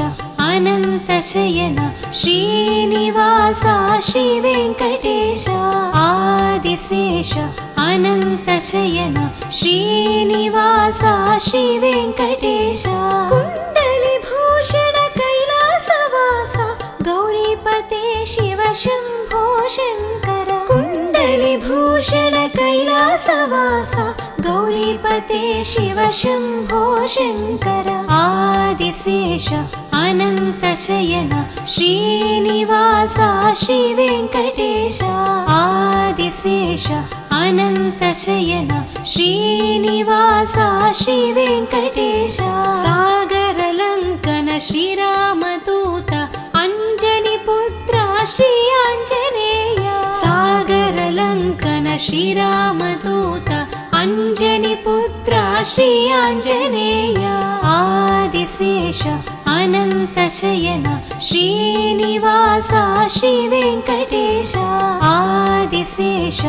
अनन्तशयन श्रीनिवास श्रीवेङ्कटेश आदिशेष अनन्तशयन श्रीनिवास श्रीवेङ्कटेश कुण्डलिभूषण कैलासवास गौरीपते शिव शम्भो शङ्कर कुण्डलिभूषण कैलासवास गौरीपते शिव शम्भो शङ्कर आदिशेष अनन्तशयन श्रीनिवास श्रीवेङ्कटेश आदिशेष अनन्तशयन श्रीनिवास श्रीवेङ्कटेश सागरलङ्कन श्रीरामदूत अञ्जनिपुत्र श्री आञ्जनेय सागरलङ्कन श्रीरामदूत अञ्जनिपुत्र श्री आञ्जनेय आदिशेष अनन्तशयन श्रीनिवास श्रीवेङ्कटेश आदिशेष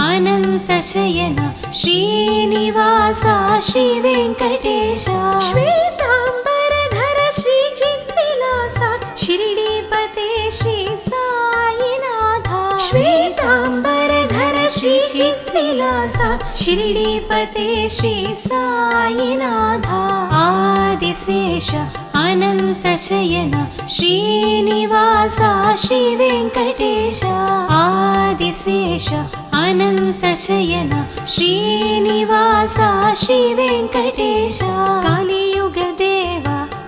अनन्तशयन श्रीनिवास श्रीवेङ्कटेश श्वेताम्बरधर श्रीचिद्विलास शिरडीपते श्री साईनाथ श्वेताम्बरधर श्रीचिद्विलास शिरडीपते श्री साईनाथ आदिशेष अनन्तशयन श्रीनिवास श्रीवेङ्कटेश आदिशेष अनन्तशयन श्रीनिवास श्रीवेङ्कटेश कलियुगदेव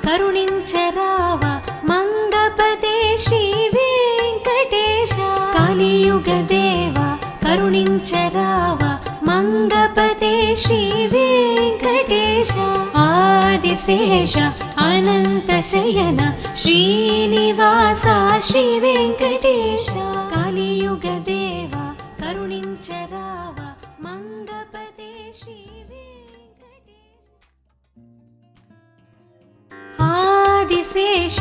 करुणिंचराव मंगपते श्रीवेङ्कटेश कलियुगदेव करुणिंचराव मंगपते श्रीवेङ्कटेश आदिशेष अनन्तशयन श्रीनिवास श्रीवेङ्कटेश कलियुगदेव करुणिंचराव मंगपते श्रीवेङ्कटेश आदिशेष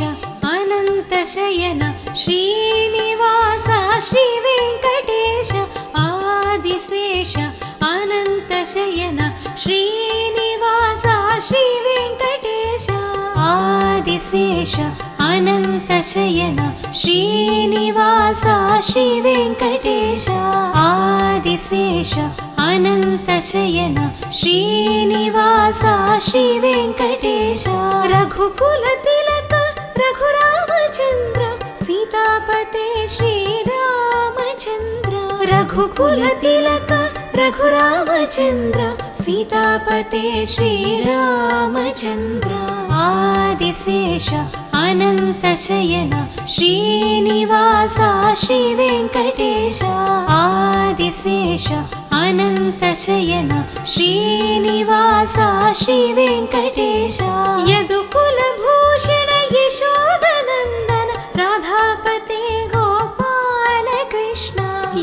अनन्तशयन श्रीनिवास श्रीवेङ्कटेश आदिशेष अनन्तशयन श्रीनिवास श्रीवेङ्कटेश आदिशेष अनन्तशयन श्रीनिवास श्रीवेङ्कटेश आदिशेष अनन्तशयन श्रीनिवास श्रीवेङ्कटेश रघुकुलतिलक रघुरामचन्द्र सीतापते श्रीरामचन्द्र रघुकुलतिलक रघुरामचन्द्र सीतापते श्रीरामचन्द्र आदिशेष अनन्तशयन श्रीनिवास श्रीवेङ्कटेश आदिशेष अनन्तशयन श्रीनिवास श्रीवेङ्कटेश यदुकुलभूषण यशोदनन्दन राधापते गोपाल कृष्ण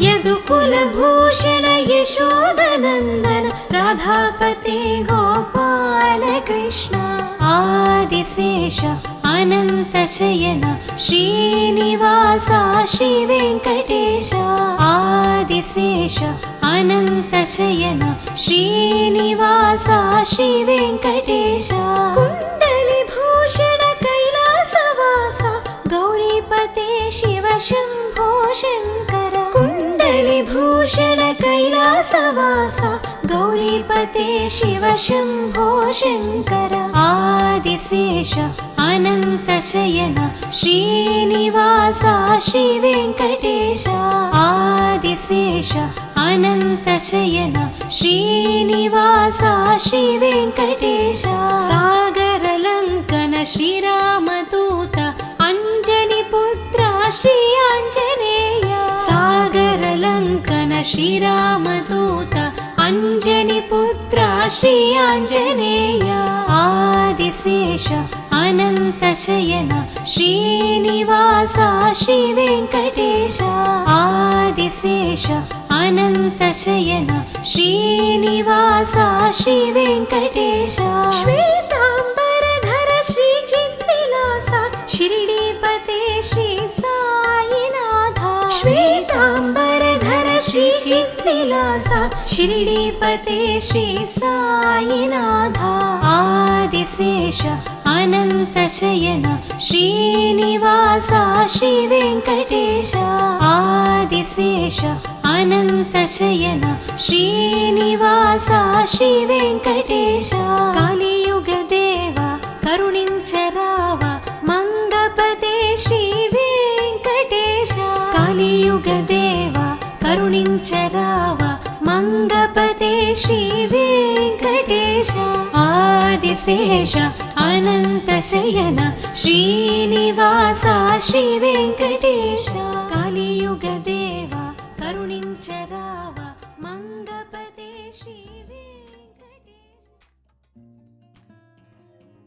यदुकुलभूषण यशोदनन्दन राधापते गोपाल कृष्ण आदिशेष अनन्तशयन श्रीनिवास श्रीवेङ्कटेश आदिशेष अनन्तशयन श्रीनिवास श्रीवेङ्कटेश कुण्डलिभूषण कैलासवास गौरीपते शिव शम्भो शङ्कर कुण्डलिभूषण कैलासवास गौरीपते शिव शम्भो शङ्कर आदिशेष अनन्तशयन श्रीनिवास श्रीवेङ्कटेश आदिशेष अनन्तशयन श्रीनिवास श्रीवेङ्कटेश सागरलङ्कन श्रीरामदूत अञ्जनिपुत्र श्री आञ्जनेय सागरलङ्कन श्रीरामदूत अञ्जनिपुत्र श्री आञ्जनेय आदिशेष अनन्तशयन श्रीनिवास श्रीवेङ्कटेश आदिशेष अनन्तशयन श्रीनिवास श्रीवेङ्कटेश श्वेताम्बरधर श्रीचिद्विलास शिरिडीपते श्री साईनाथ श्वेताम्बरधर श्रीचिद्विलास शिरिडीपते श्री साईनाथ आदिशेष अनन्तशयन श्रीनिवास श्रीवेङ्कटेश आदिशेष अनन्तशयन श्रीनिवास श्रीवेङ्कटेश कलियुगदेव करुणिंचराव मंगपते श्रीवेङ्कटेश कलियुगदेव करुणिंचराव मंगपते श्रीवेङ्कटेश आदिशेष अनन्तशयन श्रीनिवास श्रीवेङ्कटेश कलियुगदेव करुणिंचराव मंगपते श्री